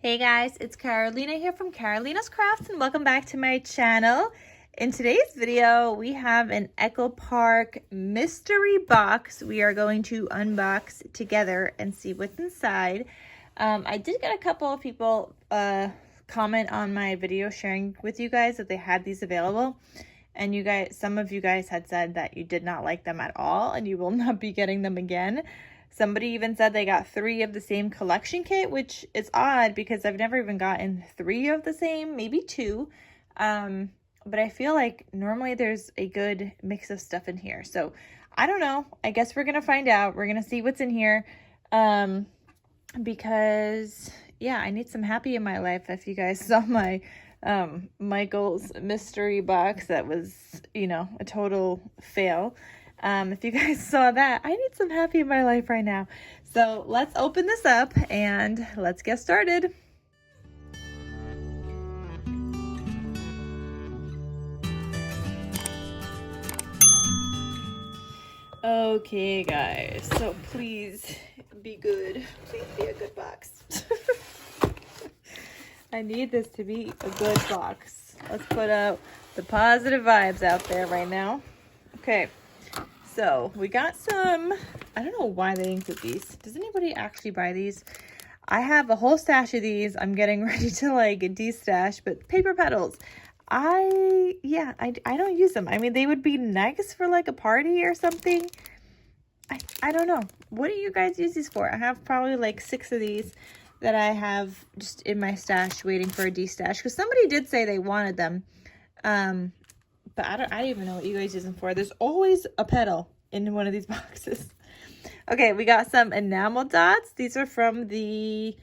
Hey guys, it's Carolina here from KarolinasKrafts and welcome back to my channel. In today's video, we have an Echo Park mystery box we are going to unbox together and see what's inside. I did get a couple of people comment on my video sharing with you guys that they had these available. And you guys, some of you guys had said that you did not like them at all and you will not be getting them again. Somebody even said they got 3 of the same collection kit, which is odd because I've never even gotten 3 of the same, maybe 2. But I feel like normally there's a good mix of stuff in here. So I don't know. I guess we're going to find out. We're going to see what's in here. Because yeah, I need some happy in my life. If you guys saw my Michael's mystery box, that was, you know, a total fail. If you guys saw that, I need some happy in my life right now. So let's open this up and let's get started. Okay, guys, so please be good. Please be a good box. I need this to be a good box. Let's put out the positive vibes out there right now. Okay. So we got some, I don't know why they include these. Does anybody actually buy these? I have a whole stash of these. I'm getting ready to like de-stash, but paper petals. I don't use them. I mean, they would be nice for like a party or something. I don't know. What do you guys use these for? I have probably like 6 of these that I have just in my stash waiting for a de-stash. Because somebody did say they wanted them. But I don't even know what you guys use them for. There's always a petal in one of these boxes. Okay, we got some enamel dots. These are from the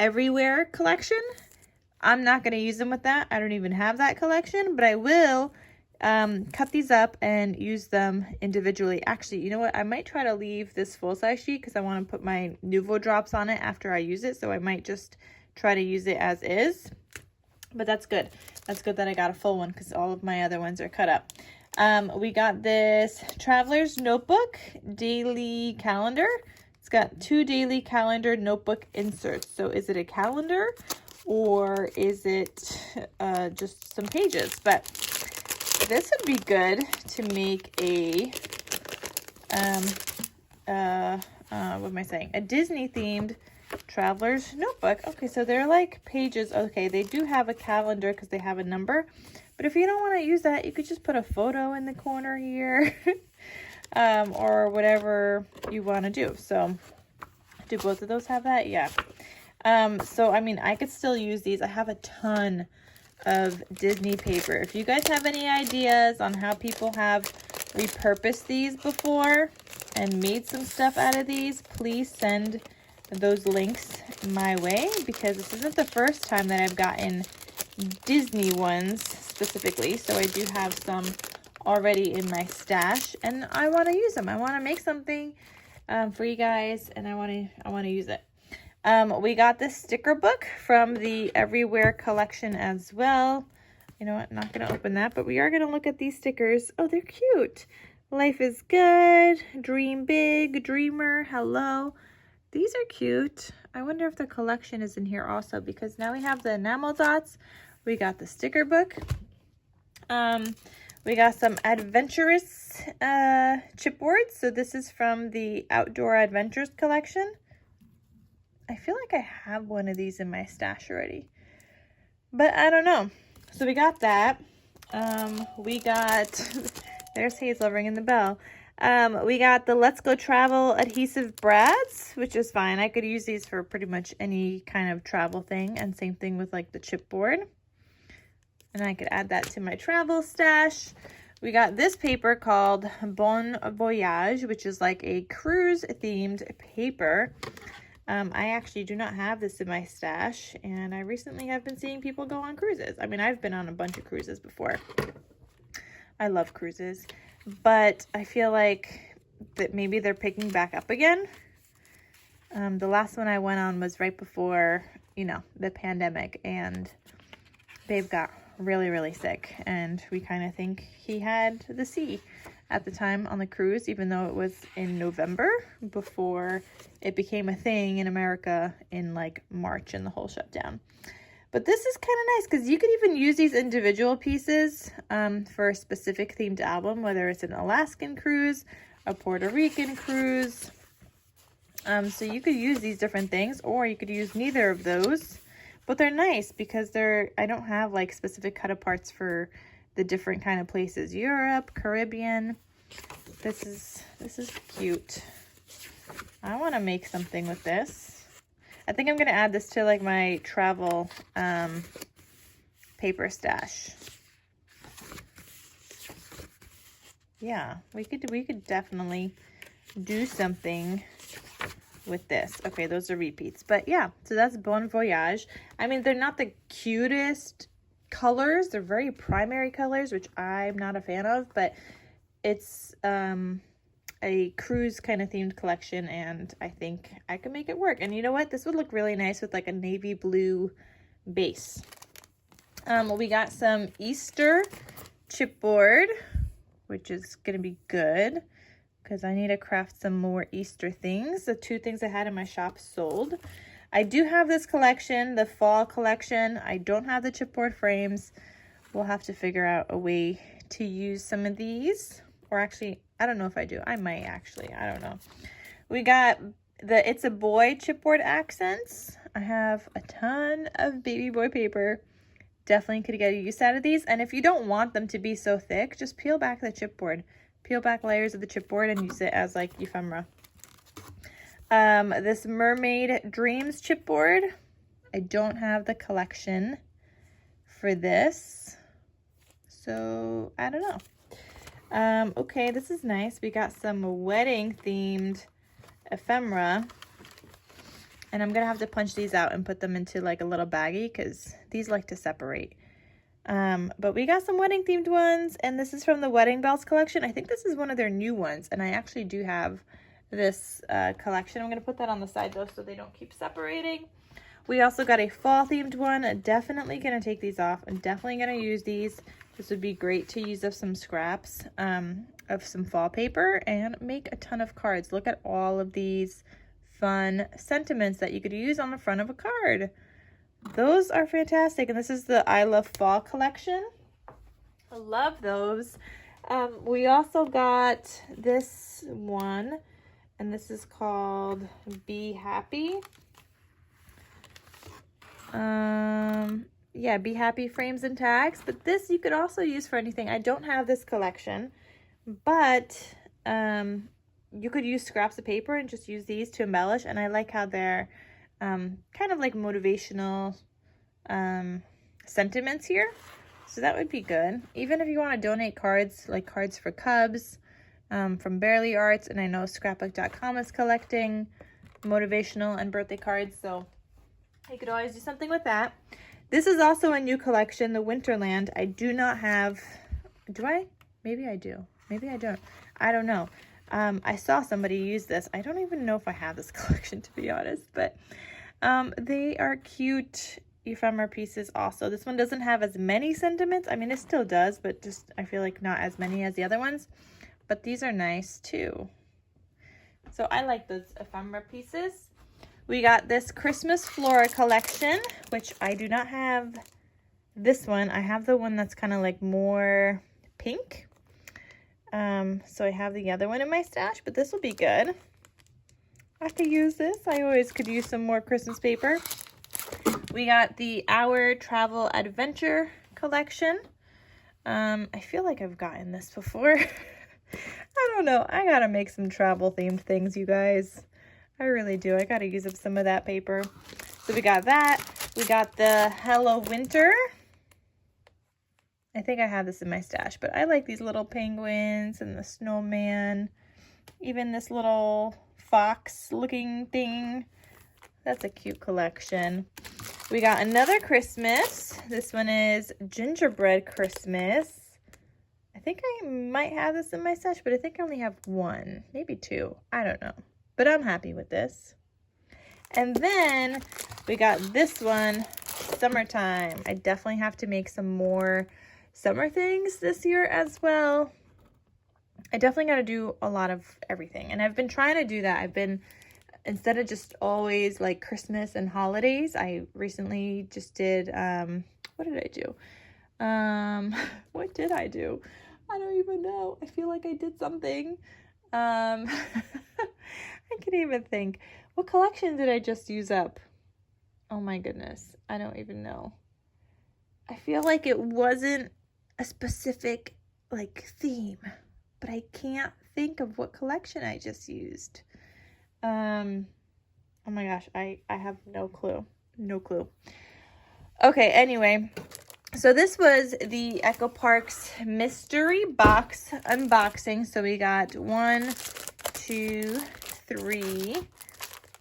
Everywhere collection. I'm not going to use them with that. I don't even have that collection, but I will cut these up and use them individually. Actually, you know what? I might try to leave this full-size sheet because I want to put my Nuvo drops on it after I use it. So I might just try to use it as is. But that's good. That's good that I got a full one because all of my other ones are cut up. We got this Traveler's Notebook Daily Calendar. It's got 2 daily calendar notebook inserts. So is it a calendar or is it just some pages? But this would be good to make a, what am I saying? A Disney themed Traveler's Notebook. Okay, so they're like pages. Okay, they do have a calendar because they have a number, but if you don't want to use that, you could just put a photo in the corner here. Or whatever you want to do. So do both of those have that? Yeah. So I mean, I could still use these. I have a ton of Disney paper. If you guys have any ideas on how people have repurposed these before and made some stuff out of these, please send those links my way, because this isn't the first time that I've gotten Disney ones specifically. So I do have some already in my stash and I want to use them. I want to make something for you guys and I want to use it. We got this sticker book from the Everywhere collection as well. You know what? I'm not going to open that, but we are going to look at these stickers. Oh, they're cute. Life is good. Dream big. Dreamer. Hello. These are cute. I wonder if the collection is in here also, because now we have the enamel dots. We got the sticker book. We got some adventurous chipboards. So this is from the Outdoor Adventures collection. I feel like I have one of these in my stash already, but I don't know. So we got that. We got, there's Hazel ringing the bell. We got the Let's Go Travel adhesive brads, which is fine. I could use these for pretty much any kind of travel thing, and same thing with like the chipboard. And I could add that to my travel stash. We got this paper called Bon Voyage, which is like a cruise themed paper. I actually do not have this in my stash, and I recently have been seeing people go on cruises. I mean, I've been on a bunch of cruises before. I love cruises, but I feel like that maybe they're picking back up again. The last one I went on was right before, you know, the pandemic, and Babe got really, really sick, and we kind of think he had the sea. at the time on the cruise, even though it was in November before it became a thing in America in like March and the whole shutdown. But this is kind of nice because you could even use these individual pieces for a specific themed album, whether it's an Alaskan cruise, a Puerto Rican cruise. So you could use these different things, or you could use neither of those. But they're nice because I don't have like specific cut aparts for the different kind of places. Europe, Caribbean. This is cute. I want to make something with this. I think I'm going to add this to like my travel paper stash. Yeah, we could definitely do something with this. Okay, those are repeats. But yeah, so that's Bon Voyage. I mean, they're not the cutest colors. They're very primary colors, which I'm not a fan of, but it's a cruise kind of themed collection, and I think I can make it work. And you know what? This would look really nice with like a navy blue base. We got some Easter chipboard, which is going to be good because I need to craft some more Easter things. The 2 things I had in my shop sold. I do have this collection, the fall collection. I don't have the chipboard frames. We'll have to figure out a way to use some of these. Or actually, I don't know if I do. I might actually. I don't know. We got the It's a Boy chipboard accents. I have a ton of baby boy paper. Definitely could get a use out of these. And if you don't want them to be so thick, just peel back the chipboard. Peel back layers of the chipboard and use it as like ephemera. This Mermaid Dreams chipboard. I don't have the collection for this. So, I don't know. Okay, this is nice. We got some wedding themed ephemera, and I'm gonna have to punch these out and put them into like a little baggie because these like to separate. But we got some wedding themed ones, and this is from the Wedding Bells collection. I think this is one of their new ones, and I actually do have this collection. I'm gonna put that on the side though so they don't keep separating. We also got a fall themed one. Definitely gonna take these off. I'm definitely gonna use these. This would be great to use up some scraps of some fall paper and make a ton of cards. Look at all of these fun sentiments that you could use on the front of a card. Those are fantastic. And this is the I Love Fall collection. I love those. We also got this one, and this is called Be Happy. Yeah, Be Happy frames and tags, but this you could also use for anything. I don't have this collection, but you could use scraps of paper and just use these to embellish, and I like how they're kind of like motivational sentiments here, so that would be good. Even if you want to donate cards, like cards for Cubs from Barely Arts, and I know scrapbook.com is collecting motivational and birthday cards, so you could always do something with that. This is also a new collection, the Winterland. I do not have, do I? Maybe I do. Maybe I don't. I don't know. I saw somebody use this. I don't even know if I have this collection, to be honest, but they are cute ephemera pieces also. This one doesn't have as many sentiments. I mean, it still does, but just I feel like not as many as the other ones. But these are nice too. So I like those ephemera pieces. We got this Christmas Flora collection, which I do not have this one. I have the one that's kind of like more pink. So I have the other one in my stash, but this will be good. I could use this. I always could use some more Christmas paper. We got the Our Travel Adventure collection. I feel like I've gotten this before. I don't know. I gotta make some travel themed things, you guys. I really do. I gotta use up some of that paper. So we got that. We got the Hello Winter. I think I have this in my stash, but I like these little penguins and the snowman. Even this little fox looking thing. That's a cute collection. We got another Christmas. This one is Gingerbread Christmas. I think I might have this in my stash, but I think I only have one, maybe two. I don't know. But I'm happy with this. And then we got this one, Summertime. I definitely have to make some more summer things this year as well. I definitely got to do a lot of everything. And I've been trying to do that. I've been, instead of just always like Christmas and holidays, I recently just did, what did I do? What did I do? I don't even know. I feel like I did something. I can't even think. What collection did I just use up? Oh my goodness. I don't even know. I feel like it wasn't a specific like theme, but I can't think of what collection I just used. Oh my gosh, I have no clue. No clue. Okay, anyway, so this was the Echo Parks mystery box unboxing. So we got 1, 2, 3,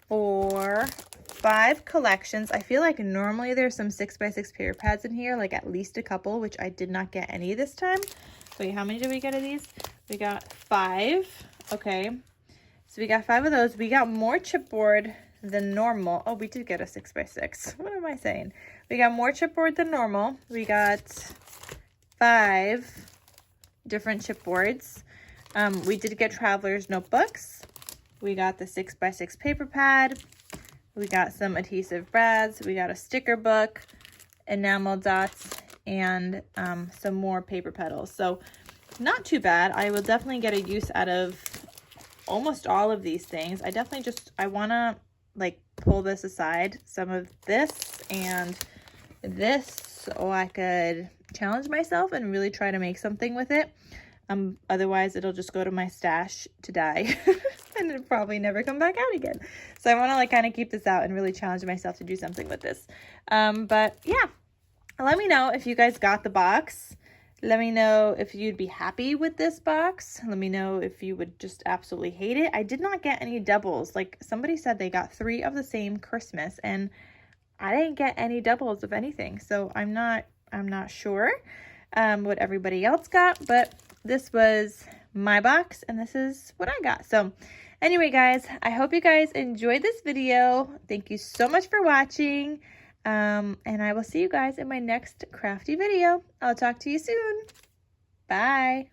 4, 5 collections. I feel like normally there's some 6x6 paper pads in here, like at least a couple, which I did not get any this time. Wait, how many did we get of these? We got 5. Okay, so we got 5 of those. We got more chipboard than normal. Oh, we did get a 6x6. What am I saying? We got more chipboard than normal. We got 5 different chipboards. We did get traveler's notebooks. We got the 6x6 paper pad. We got some adhesive brads. We got a sticker book, enamel dots, and some more paper petals. So not too bad. I will definitely get a use out of almost all of these things. I want to like pull this aside, some of this and this, so I could challenge myself and really try to make something with it. Otherwise it'll just go to my stash to die and it'll probably never come back out again. So I want to like kind of keep this out and really challenge myself to do something with this. But yeah, let me know if you guys got the box. Let me know if you'd be happy with this box. Let me know if you would just absolutely hate it. I did not get any doubles. Like somebody said they got 3 of the same Christmas and I didn't get any doubles of anything. So I'm not sure what everybody else got, but this was my box and this is what I got. So anyway, guys, I hope you guys enjoyed this video. Thank you so much for watching. And I will see you guys in my next crafty video. I'll talk to you soon. Bye.